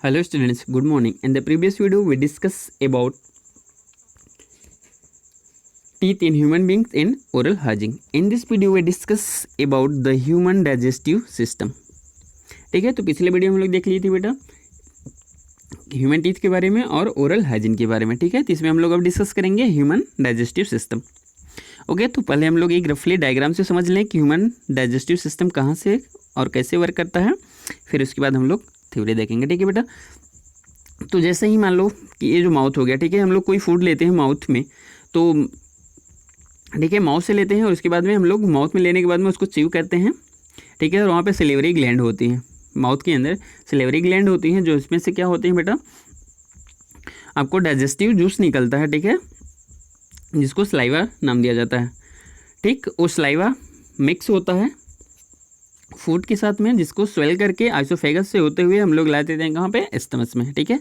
Hello students, good morning. In the previous video we discussed about teeth in human beings and oral hygiene. In this video we discuss about the human digestive system. ठीक है, तो पिछले video में हम लोग देख लिए थे बेटा ह्यूमन टीथ के बारे में और ओरल हाइजीन के बारे में। ठीक है, तो इसमें हम लोग अब डिस्कस करेंगे ह्यूमन डाइजेस्टिव सिस्टम। ओके, तो पहले हम लोग एक रफली डायग्राम से समझ लें कि ह्यूमन डाइजेस्टिव सिस्टम कहाँ से और कैसे वर्क करता है, फिर उसके बाद हम लोग थ्योरी देखेंगे। ठीक है बेटा, तो जैसे ही मान लो कि ये जो माउथ हो गया, ठीक है, हम लोग कोई फूड लेते हैं माउथ में, तो ठीक है माउथ से लेते हैं और उसके बाद में हम लोग माउथ में लेने के बाद में उसको च्यू करते हैं। ठीक है, और वहाँ पे सिलेवरी ग्लैंड होती हैं, माउथ के अंदर सिलेवरी ग्लैंड होती हैं, जो इसमें से क्या होती हैं बेटा, आपको डाइजेस्टिव जूस निकलता है। ठीक है, जिसको स्लाइवा नाम दिया जाता है। ठीक, वो स्लाइवा मिक्स होता है फूड के साथ में, जिसको स्वेल करके आइसोफेगस से होते हुए हम लोग ला देते हैं कहाँ पे, स्टमच में। ठीक है,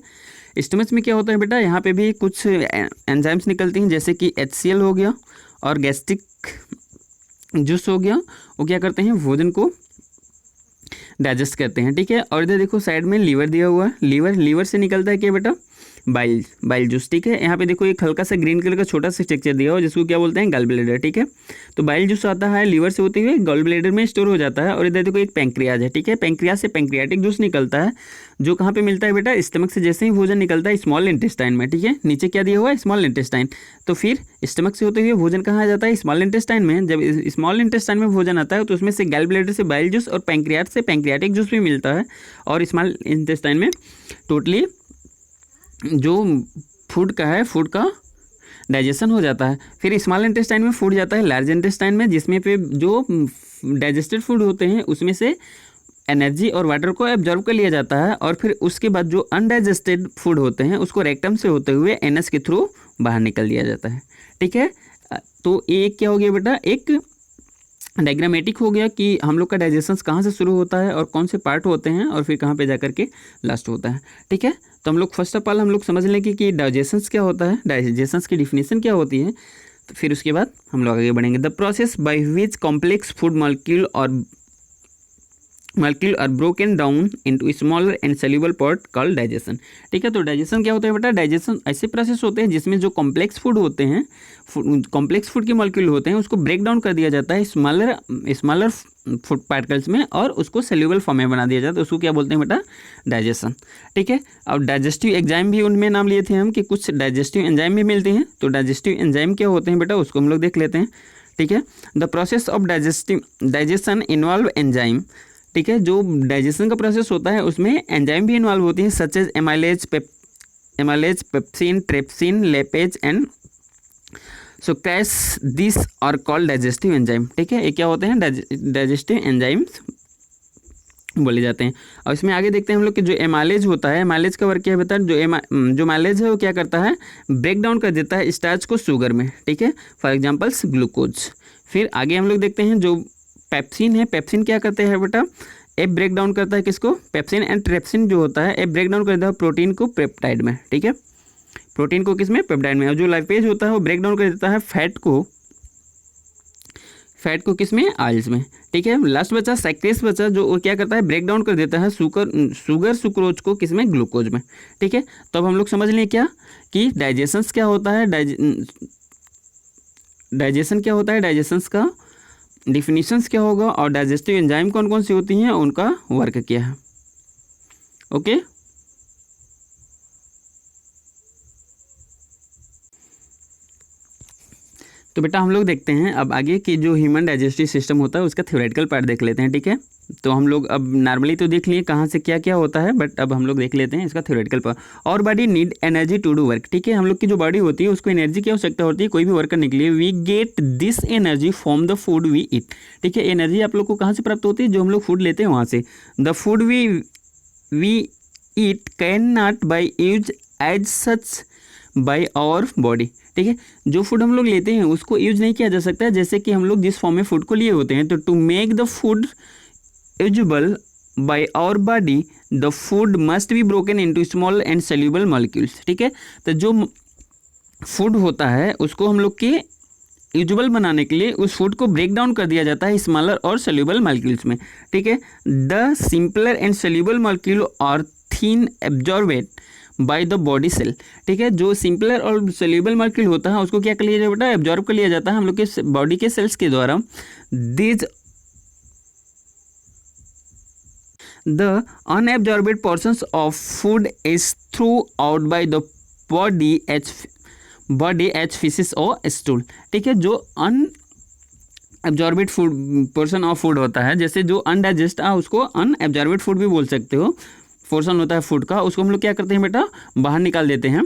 स्टमच में क्या होता है बेटा, यहाँ पे भी कुछ एंजाइम्स निकलती हैं, जैसे कि HCl हो गया और गैस्ट्रिक जूस हो गया। वो क्या करते हैं, भोजन को डाइजेस्ट करते हैं। ठीक है, और इधर देखो साइड में लीवर दिया हुआ है, लीवर से निकलता है क्या बेटा, बाइल जूस। ठीक है, यहाँ पे देखो एक हल्का सा ग्रीन कलर का छोटा सा स्ट्रक्चर दिया हुआ, जिसको क्या बोलते हैं, गॉल ब्लैडर। ठीक है, तो बाइल जूस आता है लीवर से होते हुए गॉल ब्लैडर में स्टोर हो जाता है। और इधर देखो एक पैंक्रियाज है। ठीक है, पैंक्रियाज से पैंक्रियाटिक जूस निकलता है, जो कहाँ पे मिलता है बेटा, स्टमक से जैसे ही भोजन निकलता है स्मॉल इंटेस्टाइन में। ठीक है, नीचे क्या दिया हुआ है, स्मॉल इंटेस्टाइन, तो फिर स्टमक से होते हुए भोजन कहाँ आ जाता है, स्मॉल इंटेस्टाइन में। जब स्मॉल इंटेस्टाइन में भोजन आता है तो उसमें से गॉल ब्लैडर से बाइल जूस और पैंक्रियाज से पैंक्रियाटिक जूस भी मिलता है, और स्मॉल इंटेस्टाइन में टोटली जो फूड का डाइजेशन हो जाता है। फिर स्मॉल इंटेस्टाइन में फूड जाता है लार्ज इंटेस्टाइन में, जिसमें पे जो डाइजेस्टेड फूड होते हैं उसमें से एनर्जी और वाटर को एब्जॉर्ब कर लिया जाता है, और फिर उसके बाद जो अनडाइजेस्टेड फूड होते हैं उसको रेक्टम से होते हुए एनएस के थ्रू बाहर निकल दिया जाता है। ठीक है, तो एक क्या हो गया बेटा, एक डायग्रामेटिक हो गया कि हम लोग का डाइजेशन कहाँ से शुरू होता है और कौन से पार्ट होते हैं और फिर कहाँ पे जा करके लास्ट होता है। ठीक है, तो हम लोग फर्स्ट ऑफ ऑल हम लोग समझ लें कि डाइजेशंस क्या होता है, डाइजेशंस की डिफिनेशन क्या होती है, तो फिर उसके बाद हम लोग आगे बढ़ेंगे। The process by which complex food molecule are broken down into smaller and soluble part called digestion. ठीक है, तो डाइजेशन क्या होता है बेटा, डाइजेशन ऐसे प्रोसेस होते हैं जिसमें जो कॉम्प्लेक्स फूड होते हैं, कॉम्प्लेक्स फूड के मॉलिक्यूल होते हैं, उसको ब्रेक डाउन कर दिया जाता है स्मॉलर फूड पार्टिकल्स में, और उसको सेल्यूबल फॉर्म में बना दिया जाता है। उसको क्या बोलते हैं बेटा, डाइजेशन। ठीक है, और डाइजेस्टिव एंजाइम भी उनमें नाम लिए थे हम कि कुछ डाइजेस्टिव एंजाइम भी मिलते हैं। तो डाइजेस्टिव एंजाइम क्या होते हैं बेटा, उसको हम लोग देख लेते हैं। ठीक है, the process of digestion involve enzyme. ठीक है, जो डाइजेशन का प्रोसेस होता है उसमें एंजाइम भी इन्वॉल्व होती हैं, such as amylase, pepsin, trypsin, lipase and sucrase. This are called digestive enzyme. ठीक है, ये क्या होते हैं, डाइजेस्टिव एंजाइम्स बोले जाते हैं। और इसमें आगे देखते हैं हम लोग कि जो एमाइलेज होता है, एमाइलेज का वर्क क्या है बता, जो एमाइलेज है वो क्या करता है, ब्रेक डाउन कर देता है स्टार्च को शुगर में। ठीक है, फॉर एग्जांपल्स ग्लूकोज। फिर आगे हम लोग देखते हैं जो पेप्सिन है, पेप्सिन क्या करते हैं बेटा, ए ब्रेक डाउन करता है किसको, पेप्सिन एंड ट्रिप्सिन जो होता है, ए ब्रेक डाउन करता है प्रोटीन को पेप्टाइड में। ठीक है, प्रोटीन को किसमें, पेप्टाइड में। और जो लाइपेज होता है वो ब्रेक डाउन कर देता है फैट को किसमें, ऑयल्स में। ठीक है, लास्ट बचा सैक्रेस बचा, जो क्या करता है, ब्रेक डाउन कर देता है सुक्रोज को किसमें, ग्लूकोज में। ठीक है, तो अब हम लोग समझ लें क्या कि डाइजेशन क्या होता है, डाइजेशन क्या होता है, डाइजेशंस का डिफिनीशंस क्या होगा, और डाइजेस्टिव एंजाइम कौन कौन सी होती हैं, उनका वर्क क्या है। ओके, तो बेटा हम लोग देखते हैं अब आगे कि जो ह्यूमन डाइजेस्टिव सिस्टम होता है उसका थ्योरेटिकल पार्ट देख लेते हैं। ठीक है, तो हम लोग अब नॉर्मली तो देख लिए कहाँ से क्या क्या होता है, बट अब हम लोग देख लेते हैं इसका थ्योरेटिकल पार्ट। और body need energy to do work. ठीक है, हम लोग की जो बॉडी होती है उसको एनर्जी की आवश्यकता होती है कोई भी वर्क करने के लिए। We get this energy from the food we eat. ठीक है, एनर्जी आप लोग को कहाँ से प्राप्त होती है, जो हम लोग फूड लेते हैं वहाँ से। The food we eat can not by use as such by our body. ठीक है, जो फूड हम लोग लेते हैं उसको यूज नहीं किया जा सकता, जैसे कि हम लोग जिस फॉर्म में फूड को लिए होते हैं। तो to make the food usable by our body the food must be broken into small and soluble molecules. ठीक है, तो जो फूड होता है उसको हम लोग के यूजेबल बनाने के लिए उस फूड को ब्रेक डाउन कर दिया जाता है स्मॉलर और सेल्यूबल मॉलिक्यूल्स में। ठीक है, the simpler and soluble molecule are then absorbed by the body cell. ठीक है, जो सिंपलर और सोल्यूबल मॉलिक्यूल होता है उसको क्या कर लिया जाता है बेटा, एब्जॉर्ब कर लिया जाता है हम लोग के बॉडी के सेल्स के द्वारा। This the unabsorbed portions of food is thrown out by the body as feces और stool। ठीक है, जो अनएब्जॉर्बेड फूड पोर्शन ऑफ फूड होता है, जैसे जो अनडाइजेस्ट उसको अनएब्जॉर्बेड फूड भी बोल सकते हो, पोर्शन होता है फूड का, उसको हम लोग क्या करते हैं बेटा, बाहर निकाल देते हैं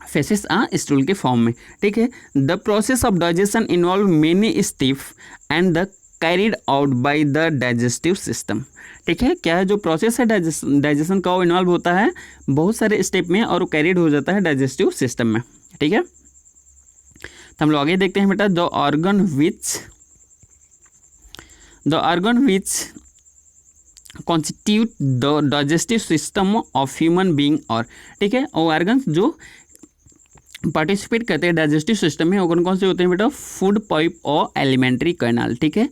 फेसेस स्टूल के फॉर्म में। ठीक है, the process of digestion involve many step and the carried out by the digestive system. ठीक है, क्या है जो प्रोसेस है डाइजेशन का, वो इन्वॉल्व होता है बहुत सारे स्टेप में और वो कैरिड हो जाता है डाइजेस्टिव सिस्टम में। ठीक है, तो हम लोग आगे देखते हैं बेटा, the organ which constitute the digestive system of human being और। ठीक है, और ऑर्गन्स जो पार्टिसिपेट करते हैं डाइजेस्टिव सिस्टम में, वो कौन कौन से होते हैं बेटा, फूड पाइप और एलिमेंट्री कैनाल। ठीक है,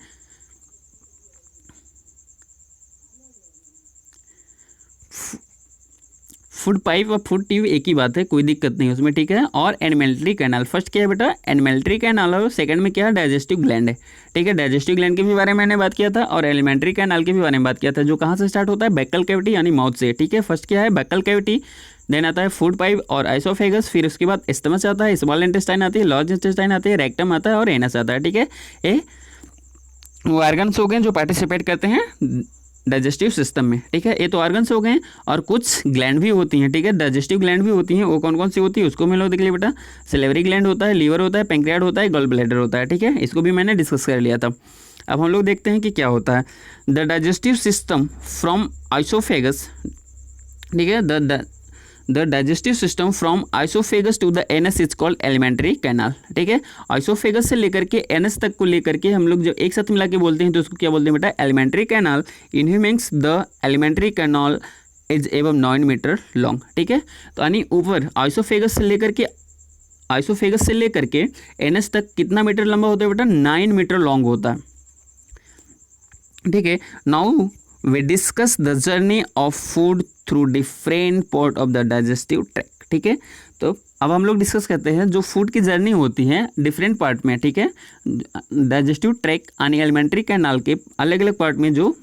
फूड पाइप और फूड ट्यूब एक ही बात है, कोई दिक्कत नहीं उसमें। ठीक है, और एलिमेंट्री कैनाल, फर्स्ट क्या है बेटा, एलिमेंट्री कैनाल, और सेकंड में क्या है, डाइजेस्टिव ग्लैंड है। ठीक है, डाइजेस्टिव ग्लैंड के भी बारे में मैंने बात किया था और एलिमेंट्री कैनाल के भी बारे में बात किया था, जो कहाँ से स्टार्ट होता है, बेकल कैविटी यानी माउथ से। ठीक है, फर्स्ट क्या है, बेकल कैविटी, देन आता है फूड पाइप और आइसोफेगस, फिर उसके बाद स्टमच आता है, स्मॉल इंटेस्टाइन आती है, लार्ज इंटेस्टाइन आती है, रेक्टम आता है और एनस आता है। ठीक है, ये वो ऑर्गन्स हो गए जो पार्टिसिपेट करते हैं डाइजेस्टिव सिस्टम में। ठीक है, ये तो ऑर्गन्स हो गए, और कुछ ग्लैंड भी होती हैं। ठीक है, डाइजेस्टिव ग्लैंड भी होती हैं, वो कौन कौन सी होती है उसको मैं लोग देख लिया बेटा, सिलेवरी ग्लैंड होता है, लीवर होता है, पैंक्रियाट होता है, गॉल ब्लैडर होता है। ठीक है, इसको भी मैंने डिस्कस कर लिया था। अब हम लोग देखते हैं कि क्या होता है, the digestive system from oesophagus. ठीक है, the digestive system from oesophagus to the anus is called alimentary canal. ठीक है, आइसोफेगस से लेकर के एनस तक को लेकर के हम लोग जब एक साथ मिला के बोलते हैं तो उसको क्या बोलते हैं बेटा, alimentary canal. In humans the alimentary canal is above 9 metre long. ठीक है, तो यानी ऊपर आइसोफेगस से लेकर के एनस तक कितना मीटर लंबा होता है बेटा, 9 मीटर लॉन्ग होता है। ठीक है, now we discuss the journey of food through different part of the digestive tract. ठीक है, तो अब हम लोग डिस्कस करते हैं जो फूड की जर्नी होती है डिफरेंट पार्ट में। ठीक है, डाइजेस्टिव ट्रैक्ट यानी एलिमेंट्री कैनाल के अलग अलग पार्ट में जो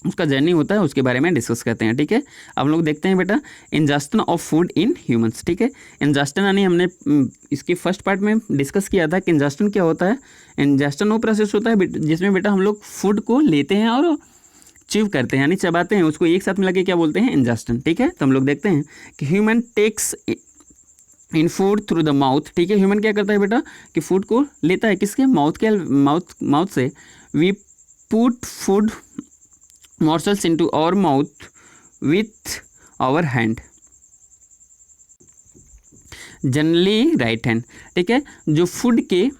उसका जर्नी होता है उसके बारे में डिस्कस करते हैं। ठीक है, अब हम लोग देखते हैं बेटा, इंजेस्शन ऑफ फूड इन ह्यूमंस। ठीक है, इंजेस्शन यानी हमने इसके फर्स्ट पार्ट में डिस्कस किया था कि इंजेस्शन क्या होता है। इंजेस्शन वो प्रोसेस होता है जिसमें बेटा हम लोग फूड को लेते हैं और च्यू करते हैं यानी चबाते हैं, उसको एक साथ मिला के क्या बोलते हैं, इंजेस्शन। ठीक है, तो हम लोग देखते हैं कि human takes in food through the mouth. ठीक है, ह्यूमन क्या करता है बेटा कि फूड को लेता है किसके, माउथ से। We put food morsels into our mouth with our hand, generally right hand. ठीक है, जो फूड के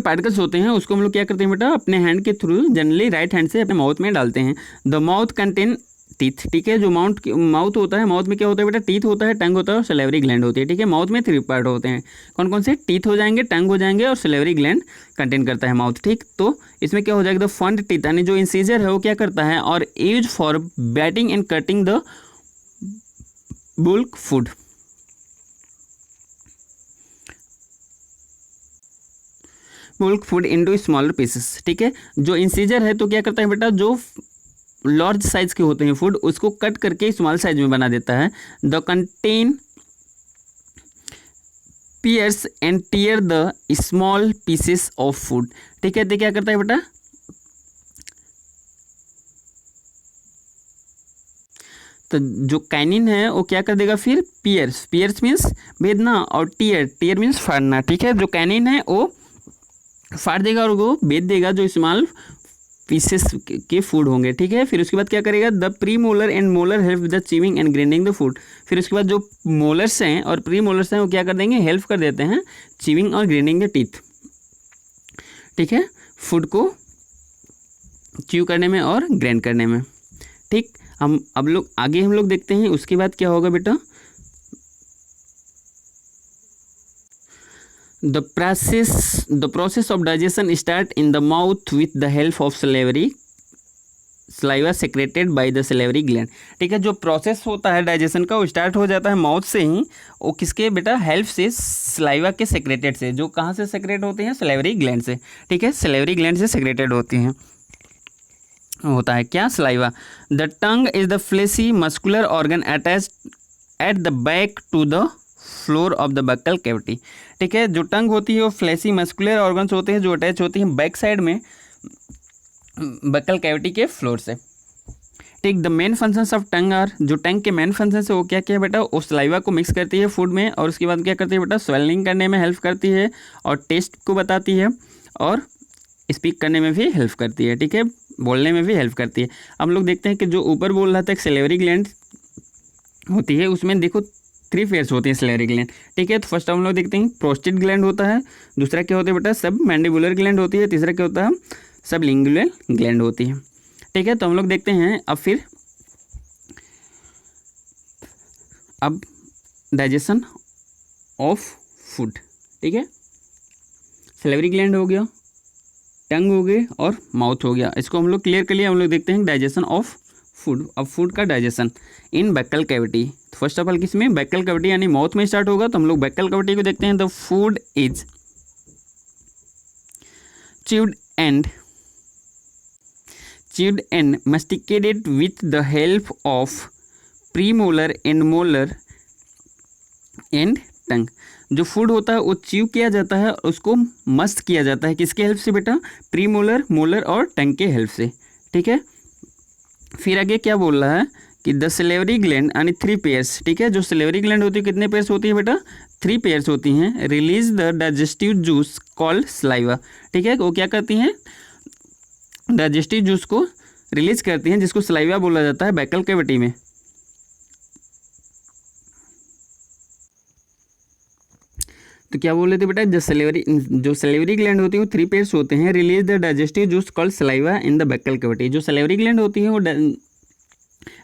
पार्टिकल्स होते हैं उसको हम लोग क्या करते हैं बेटा, अपने हैंड के थ्रू जनरली राइट हैंड से अपने माउथ में डालते हैं। The mouth contain teeth. ठीक है, जो माउथ होता है, माउथ में क्या होता है बेटा, टीथ होता है, टंग होता है और सलेवरी ग्लैंड होती है। ठीक है, माउथ में 3 पार्ट होते हैं, कौन कौन से, टीथ हो जाएंगे, टंग हो जाएंगे और सलेवरी ग्लैंड कंटेन करता है माउथ। ठीक, तो इसमें क्या हो जाएगा, द फ्रंट टीथ यानी जो इंसीजर है वो क्या करता है, और use for batting and cutting the bulk food. Bulk food into smaller pieces. ठीक है, जो इंसीजर है तो क्या करता है बेटा, जो लार्ज साइज के होते हैं फूड उसको कट करके स्मॉल साइज में बना देता है। The canine pierce and tear the small pieces of food. ठीक है, तो क्या करता है बेटा, तो जो कैनिन है वो क्या कर देगा फिर, पियर्स मीन्स बेदना और टीयर मीन्स फाड़ना। ठीक है, जो कैनिन है वो फाड़ देगा और वो बेच देगा जो स्मॉल पीसेस के फूड होंगे। ठीक है, फिर उसके बाद क्या करेगा, the pre molar and molar help with the chewing and grinding the food. फिर उसके बाद जो मोलर्स हैं और प्री मोलर्स हैं वो क्या कर देंगे, हेल्प कर देते हैं चीविंग और ग्राइंडिंग द टीथ। ठीक है, फूड को च्यू करने में और ग्राइंड करने में। ठीक, हम लोग देखते हैं उसके बाद क्या होगा बेटा, The process of digestion start in the mouth with the help of salivary saliva secreted by the salivary gland। ठीक है, जो प्रोसेस होता है डाइजेशन का वो स्टार्ट हो जाता है माउथ से ही, वो किसके बेटा हेल्प से, सलाइवा के सेक्रेटेड से, जो कहाँ से सेक्रेट होते हैं, सलाइवरी ग्लैंड से। ठीक है, सलाइवरी ग्लैंड से सेक्रेटेड होती हैं, होता है क्या, saliva. The tongue is the fleshy muscular organ attached at the back to the floor of the buccal cavity. ठीक है, जो टंग होती है वो फ्लैशी मस्कुलर ऑर्गन्स होते हैं जो अटैच होती हैं बैक साइड में बक्कल कैविटी के फ्लोर से। ठीक, the main functions of tongue are, जो टंग के मेन फंक्शंस है वो क्या क्या है बेटा, वो सलाइवा को मिक्स करती है फूड में, और उसके बाद क्या करती है बेटा, स्वेलिंग करने में हेल्प करती है, और टेस्ट को बताती है, और स्पीक करने में भी हेल्प करती है। ठीक है, बोलने में भी हेल्प करती है। हम लोग देखते हैं कि जो ऊपर बोल रहा था एक सलेवरी ग्लैंड होती है, उसमें देखो 3 पेयर्स होती हैं सलेवरी ग्लैंड। ठीक है, तो फर्स्ट हम लोग देखते हैं प्रोस्टेट ग्लैंड होता है, दूसरा क्या होता है बेटा, सब मैंडिबुलर ग्लैंड होती है, तीसरा क्या होता है, सब लिंगुअल ग्लैंड होती है। ठीक है, तो हम लोग देखते हैं अब डाइजेशन ऑफ फूड। ठीक है, सलेवरी ग्लैंड हो गया, टंग हो गए और माउथ हो गया, इसको हम लोग क्लियर कर लिया। हम लोग देखते हैं डाइजेशन ऑफ फूड। अब फूड का digestion in buccal cavity, first of all किसमें, बक्कल कैविटी यानी माउथ में स्टार्ट होगा, तो हम लोग बक्कल कैविटी को देखते हैं। The food is chewed and masticated with the help of premolar and molar and tongue। जो फूड होता है वो च्यू किया जाता है, उसको मस्ट किया जाता है, किसके हेल्प से बेटा, प्रीमोलर, मोलर और टंग के हेल्प से। ठीक है, फिर आगे क्या बोल रहा है कि द सलेवरी ग्लैंड यानी 3 पेयर्स। ठीक है, जो सलेवरी ग्लैंड होती है कितने पेयर्स होती है बेटा, 3 पेयर्स होती हैं। Release the digestive juice called saliva. ठीक है, वो क्या करती हैं, डाइजेस्टिव जूस को रिलीज करती हैं, जिसको सलाइवा बोला जाता है बक्कल कैविटी में। तो क्या बोल रहे थे बेटा, जो सलेवरी ग्लैंड होती है वो 3 पेयर्स होते हैं। Release the digestive juice called saliva in the buccal cavity. जो सलेवरी ग्लैंड होती है वो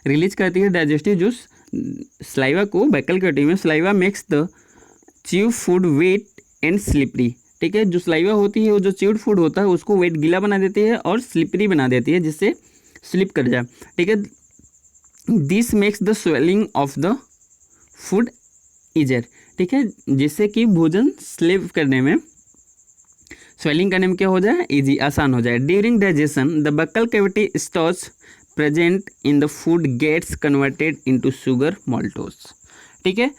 रिलीज करती है डाइजेस्टिव जूस सलाइवा को बक्कल कैविटी में। Saliva makes the chew food wet and slippery. ठीक है, जो सलाइवा होती है वो जो च्यूड फूड होता है उसको वेट गीला बना देती है और स्लिपरी बना देती है, जिससे स्लिप कर जाए। ठीक है, this makes the swallowing of the food easier. ठीक है, जिससे कि भोजन स्लिप करने में, स्वेलिंग करने में क्या हो जाए, इजी, आसान हो जाए। During digestion the buccal cavity starch present in the food gets converted into sugar maltose. ठीक है,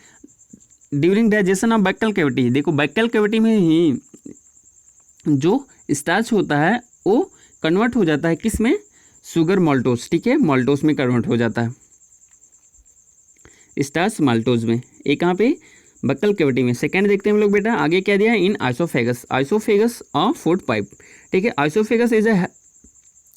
during digestion of buccal cavity, देखो बक्कल कैविटी में ही जो स्टार्च होता है वो कन्वर्ट हो जाता है किस में, शुगर माल्टोज। ठीक है, माल्टोज में कन्वर्ट हो जाता है, स्टार्च माल्टोज में। एक कहाँ पे, बक्कल कैविटी में। सेकंड देखते हैं हम लोग बेटा, आगे क्या दिया, in oesophagus. Oesophagus of food pipe. ठीक है, oesophagus is a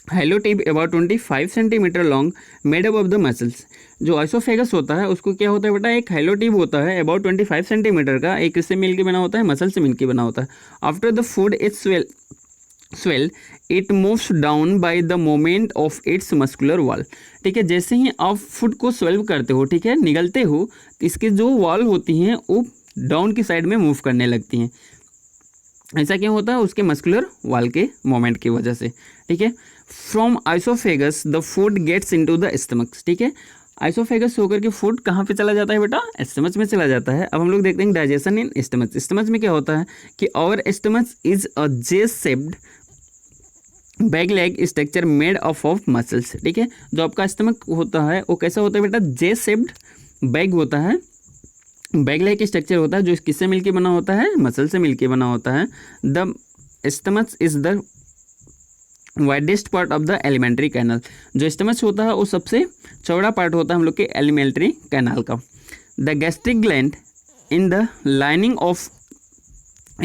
hollow tube about 25 centimetre long made up of the muscles. जो आइसोफेगस होता है उसको क्या होता है बेटा, एक हेलो टिप होता है अबाउट 25 सेंटीमीटर का, एक इससे मिलकर बना होता है, मसल से मिलकर बना होता है। After the food is swell it moves down by the moment of its muscular wall. ठीक है, जैसे ही आप फूड को स्वेल्व करते हो, ठीक है, निगलते हो, तो इसकी जो वॉल होती हैं वो डाउन की साइड में मूव करने लगती हैं। ऐसा क्यों होता है, उसके मस्कुलर वॉल के मोमेंट की वजह से। ठीक है, from oesophagus the food gets into the stomach. ठीक है, आइसोफेगस होकर के फूड कहाँ पे चला जाता है बेटा, स्टमच में चला जाता है। अब हम लोग देखते हैं डाइजेशन इन स्टमच। स्टमच में क्या होता है कि our stomach is a J shaped bag like structure made of muscles. ठीक है, जो आपका स्टमक होता है वो कैसा होता है बेटा, जे शेप्ड बैग होता है, बैग लेग स्ट्रक्चर होता है, जो किससे मिलके बना होता है, मसल से मिलके बना होता है। The stomach is the widest part of the alimentary canal. जो स्टमच होता है वो सबसे चौड़ा पार्ट होता है हम लोग के एलिमेंट्री कैनाल का। The gastric gland in the lining of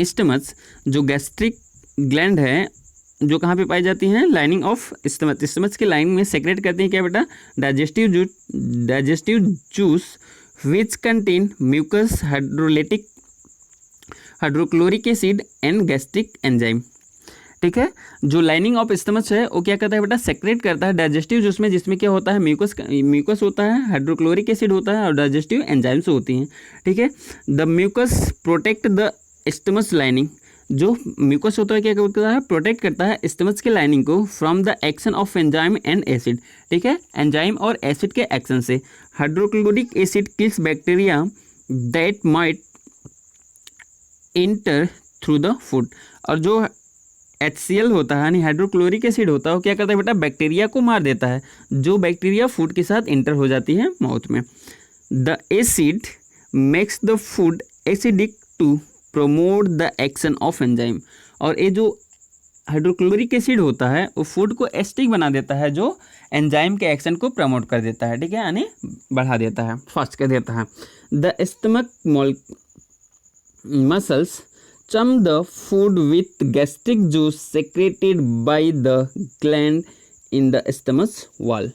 stomach. जो गैस्ट्रिक ग्लैंड है जो कहाँ पे पाई जाती हैं, लाइनिंग ऑफ स्टमच। स्टमच की लाइन में सेक्रेट करती हैं क्या बेटा, digestive juice which contain mucus, hydrochloric acid and gastric enzyme. ठीक है, जो लाइनिंग ऑफ स्टमच है वो क्या करता है बेटा, सेक्रेट करता है डाइजेस्टिव जूस में, जिसमें क्या होता है, म्यूकस होता है, हाइड्रोक्लोरिक एसिड होता है और डाइजेस्टिव एंजाइम्स होती हैं। ठीक है, the mucus protect the stomach lining. जो म्यूकस होता है क्या करता है, प्रोटेक्ट करता है स्टमच के लाइनिंग को from the action of enzyme and acid, ठीक है, एंजाइम और एसिड के एक्शन से। Hydrochloric acid kills bacteria that might inter through the food. और जो HCl होता है यानी हाइड्रोक्लोरिक एसिड होता है वो क्या करता है बेटा, बैक्टीरिया को मार देता है, जो बैक्टीरिया फूड के साथ इंटर हो जाती है माउथ में। The acid makes the food acidic to promote the action of enzyme. और ये जो हाइड्रोक्लोरिक एसिड होता है वो फूड को एसिडिक बना देता है, जो एंजाइम के एक्शन को प्रमोट कर देता है, ठीक है, यानी बढ़ा देता है, फास्ट कर देता है। The stomach muscles chum the food with gastric juice secreted by the gland in the stomach wall।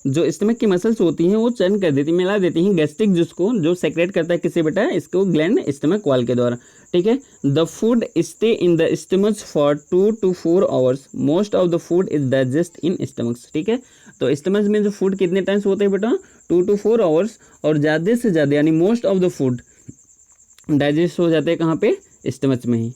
जो स्टमक की मसल्स होती हैं वो चर्न कर देती, मिला देती हैं गैस्ट्रिक जूस को, जो सेक्रेट करता है किससे बेटा, इसको ग्लैंड स्टमक वॉल के द्वारा, ठीक है। The food stay in the stomach for 2 to 4 hours। Most of the food is digest in stomachs, ठीक है। तो स्टमच में जो फूड कितने टाइम्स होते हैं बेटा, 2 to 4 hours, और ज़्यादा से ज़्यादा यानी most of the food digest हो जाते हैं कहाँ पे, स्टमच में ही,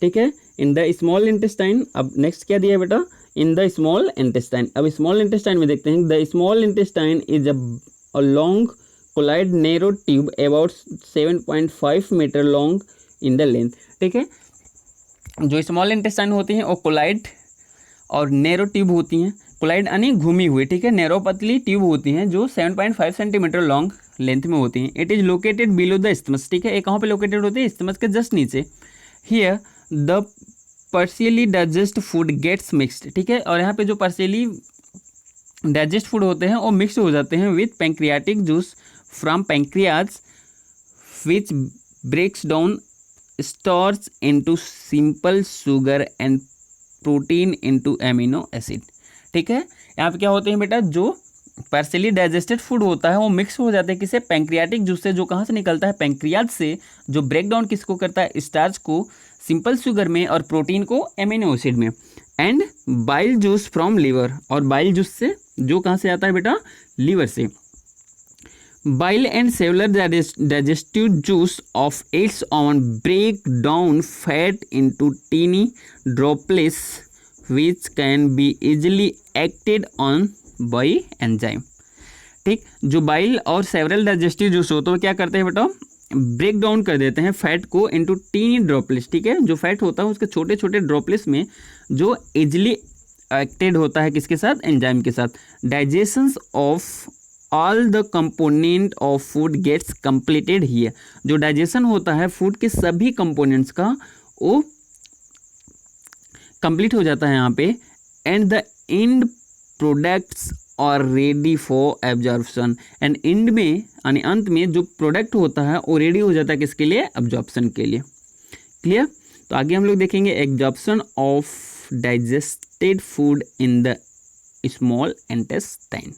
ठीक है। इन द स्मॉल इंटेस्टाइन, अब नेक्स्ट क्या दिया है बेटा, इन द स्मॉल इंटेस्टाइन। अब स्मॉल इंटेस्टाइन में देखते हैं, the small intestine is a long coiled narrow tube about 7.5 metre long in the length, ठीक है। जो स्मॉल इंटेस्टाइन होती हैं वो कोलाइड और नैरो ट्यूब होती हैं, कोलाइड यानी घूमी हुई, ठीक है, नैरो पतली ट्यूब होती हैं जो 7.5 सेंटीमीटर लॉन्ग लेंथ में होती हैं। It is located below the stomach, ठीक है, ये कहाँ पे लोकेटेड होती है, स्टमच के जस्ट नीचे। Here the partially digest food gets mixed, ठीक है, और यहाँ पे जो पार्शियली डाइजेस्ट फूड होते हैं वो मिक्स हो जाते हैं with pancreatic juice from pancreas which breaks down starch into simple sugar and protein into amino acid, ठीक है। यहाँ पे क्या होते हैं बेटा, जो पार्शियली डाइजेस्टेड फूड होता है वो मिक्स हो जाते हैं किसे, पैंक्रियाटिक जूस से, जो कहाँ से निकलता है, पैंक्रियाज से, जो ब्रेक डाउन किसको करता है, स्टार्च को सिंपल शुगर में और प्रोटीन को एमिनो एसिड में। And bile juice from liver, और बाइल जूस से जो कहाँ से आता है बेटा, लीवर से। Bile and cellular digestive juice of its own break down fat into tiny droplets which can be easily acted on by enzyme, ठीक। जो बाइल और सेवरल डाइजेस्टिव जूस होते हैं क्या करते हैं बेटा, ब्रेक डाउन कर देते हैं फैट को इनटू टीनी ड्रॉपलेट्स, ठीक है, जो फैट होता है उसके छोटे छोटे ड्रॉपलेट्स में, जो इजिली एक्टेड होता है किसके साथ, एंजाइम के साथ। Digestions of all the component of food gets completed here. जो डाइजेशन होता है फूड के सभी कंपोनेंट्स का वो कंप्लीट हो जाता है यहाँ पे। And the end products are ready for absorption, and end में यानी अंत में जो प्रोडक्ट होता है वो रेडी हो जाता है किसके लिए, एब्जॉर्प्शन के लिए। क्लियर। तो आगे हम लोग देखेंगे absorption of digested food in the small intestine,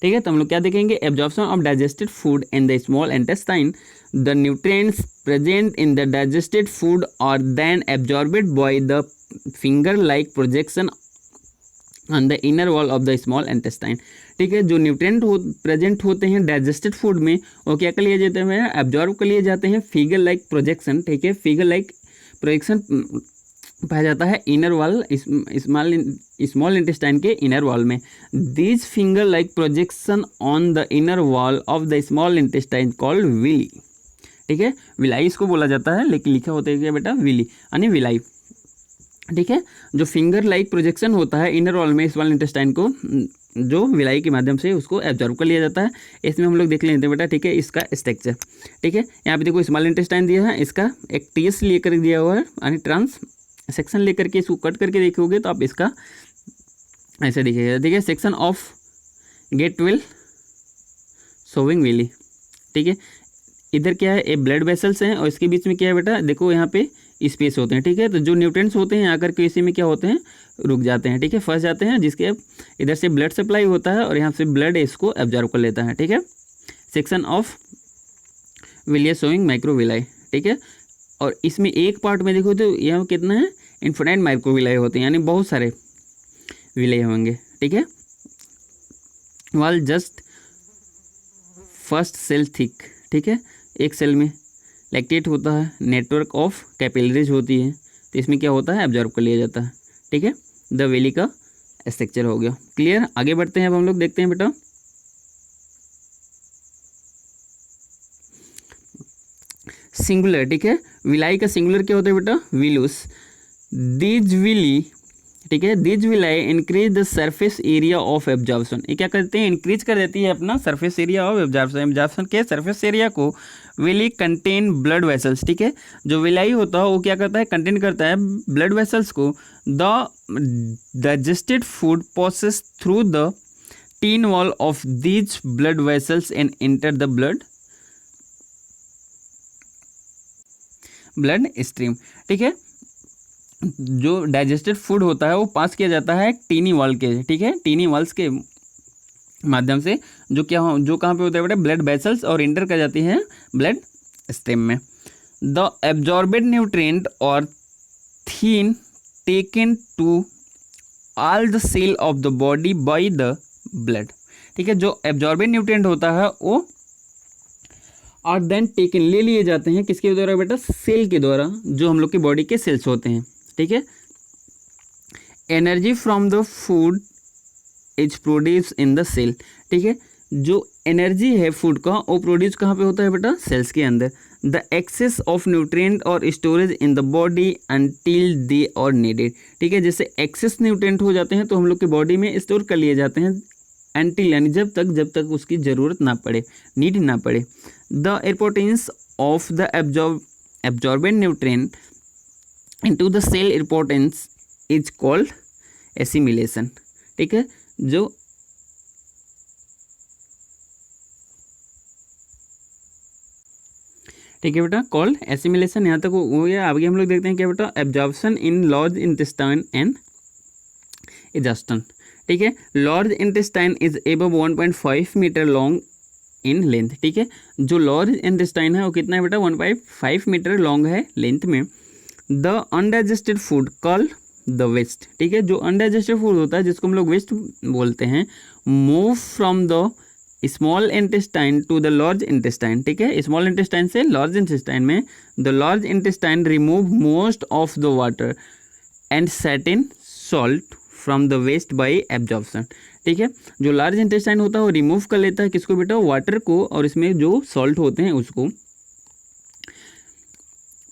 ठीक है। तो हम लोग क्या देखेंगे, absorption of digested food in the small intestine. The nutrients present in the digested food are then absorbed by the finger like projection on the inner wall of the small intestine, ठीक है। जो nutrient present होते हैं digested food में वो क्या कर लिए जाते हैं, एब्जॉर्ब कर लिए जाते हैं फिगर लाइक प्रोजेक्शन, ठीक है, फिगर लाइक प्रोजेक्शन पाया जाता है इनर वॉल स्मॉल इंटेस्टाइन के इनर वॉल में। This finger like projection on the inner wall of the small intestine called villi, ठीक है, विलाई इसको बोला जाता है, लेकिन लिखा होता है क्या बेटा, विली यानी विलाई, ठीक है। जो फिंगर लाइक प्रोजेक्शन होता है इनर वॉल में स्मॉल इंटेस्टाइन को, जो विलाई के माध्यम से उसको एब्जॉर्व कर लिया जाता है। इसमें हम लोग देख लेते हैं बेटा, ठीक है, इसका स्ट्रक्चर, ठीक है। यहाँ पे देखो स्मॉल इंटेस्टाइन दिया है, इसका एक टीएस लेकर दिया हुआ है यानी ट्रांस सेक्शन लेकर के इसको कट करके देखोगे तो आप इसका ऐसे दिखेगा, ठीक है, section of gut wall showing villi, ठीक है। इधर क्या है, ये ब्लड वेसल्स हैं और इसके बीच में क्या है बेटा, देखो यहाँ पे स्पेस होते हैं, ठीक है। तो जो न्यूट्रिएंट्स होते हैं आकर के इसी में क्या होते हैं, रुक जाते हैं, ठीक है, फंस जाते हैं, जिसके इधर से ब्लड सप्लाई होता है और यहाँ से ब्लड इसको एब्जॉर्व कर लेता है, ठीक है। सेक्शन ऑफ विलिया सोइंग माइक्रोविलाई, ठीक है। और इसमें एक पार्ट में देखो तो यहाँ कितना है, इन्फिनाइट माइक्रोविलाई होते हैं, यानी बहुत सारे विलय होंगे, ठीक है। वाल जस्ट फर्स्ट सेल थिक, ठीक है, एक सेल में, लैक्टेट होता है, नेटवर्क ऑफ कैपिलरीज होती है, तो इसमें क्या होता है, एब्जॉर्ब कर लिया जाता है। ठीक है, द वेली का स्ट्रक्चर हो गया। क्लियर, आगे बढ़ते हैं। अब हम लोग देखते हैं बेटा सिंगुलर। ठीक है, विलाई का सिंगुलर क्या होता है बेटा, विलुस। दीज विली, ठीक है, these villi increase the surface area of absorption. ये क्या करते हैं, इंक्रीज कर देती है अपना surface area of absorption. Absorption के सरफेस एरिया को विली कंटेन ब्लड वेसल्स। ठीक है, जो विलाई होता है वो क्या करता है, कंटेन करता है ब्लड वेसल्स को। The digested food process through the tin wall of these blood vessels and enter the blood stream. ठीक है, जो डाइजेस्टेड फूड होता है वो पास किया जाता है टीनी वॉल के, ठीक है, टीनी वॉल्स के माध्यम से, जो कहाँ पे होता है बेटा, ब्लड वेसल्स, और इंटर कर जाती है ब्लड स्ट्रीम में। The absorbed nutrient are then taken to all the cell of the body by the blood. ठीक है, जो एब्जॉर्बेड न्यूट्रिएंट होता है वो और देन टेकन ले लिए जाते हैं किसके द्वारा बेटा, सेल के द्वारा, जो हम लोग की बॉडी के सेल्स होते हैं। ठीक है, energy from the food is produce in the cell. ठीक है, जो एनर्जी है फूड का वो प्रोड्यूस कहाँ पे होता है बेटा, सेल्स के अंदर। द एक्सेस ऑफ न्यूट्रिएंट और storage in the body until they और नीडेड। ठीक है, जैसे एक्सेस न्यूट्रिएंट हो जाते हैं तो हम लोग की बॉडी में स्टोर कर लिए जाते हैं, अनटिल यानी जब तक उसकी ज़रूरत ना पड़े, नीड ना पड़े। The importance of the absorbent nutrient into the cell importance is called assimilation. ठीक है, जो ठीक है बेटा, कॉल्ड एसिमिलेशन। यहाँ तक हो गया। आगे हम लोग देखते हैं क्या बेटा, absorption in large intestine and egestion. ठीक है, large intestine is above 1.5 metre long in length. ठीक है, जो लार्ज इंटेस्टाइन है वो कितना है बेटा, 1.5 मीटर लॉन्ग है लेंथ में। The undigested food call the waste. ठीक है, जो अनडाइजेस्टेड फूड होता है जिसको हम लोग वेस्ट बोलते हैं, move from the small intestine to the large intestine. ठीक है, स्मॉल इंटेस्टाइन से लार्ज इंटेस्टाइन में। The large intestine remove most of the water and certain salt from the waste by absorption. ठीक है, जो लार्ज इंटेस्टाइन होता है वो रिमूव कर लेता है किसको बेटा, वाटर को, और इसमें जो सॉल्ट होते हैं उसको,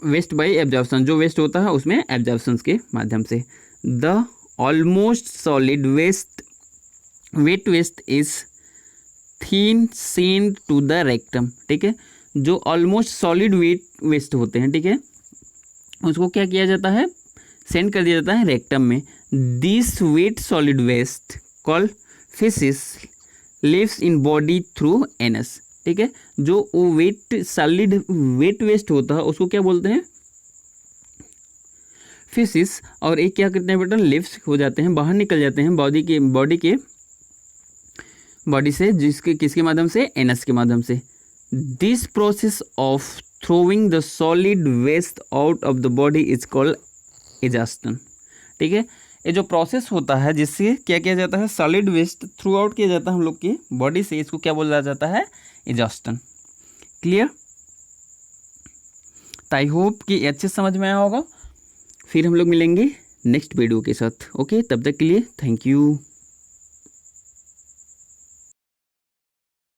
वेस्ट बाई एब्जॉर्प्शन, जो वेस्ट होता है उसमें एब्जॉर्प्शन के माध्यम से। The almost solid wet waste is then sent to the rectum. ठीक है, जो ऑलमोस्ट सॉलिड वेट वेस्ट होते हैं, ठीक है, उसको क्या किया जाता है, सेंड कर दिया जाता है रेक्टम में। This wet solid waste call faeces leaves in body through anus. ठीक है, जो वो वेट सॉलिड वेट वेस्ट होता है उसको क्या बोलते हैं, फेसिस, और एक क्या करते हैं बेटा, लिव्स हो जाते हैं, बाहर निकल जाते हैं बॉडी से, जिसके किसके माध्यम से, एनस के माध्यम से। This process of throwing the solid waste out of the body is called egestion. ठीक है, ये जो प्रोसेस होता है जिससे क्या किया जाता है, सॉलिड वेस्ट थ्रू आउट किया जाता है हम लोग की बॉडी से, इसको क्या बोला जाता है, एग्जॉस्टन। क्लियर, तो आई होप कि अच्छे समझ में आया होगा। फिर हम लोग मिलेंगे नेक्स्ट वीडियो के साथ। ओके, तब तक के लिए थैंक यू।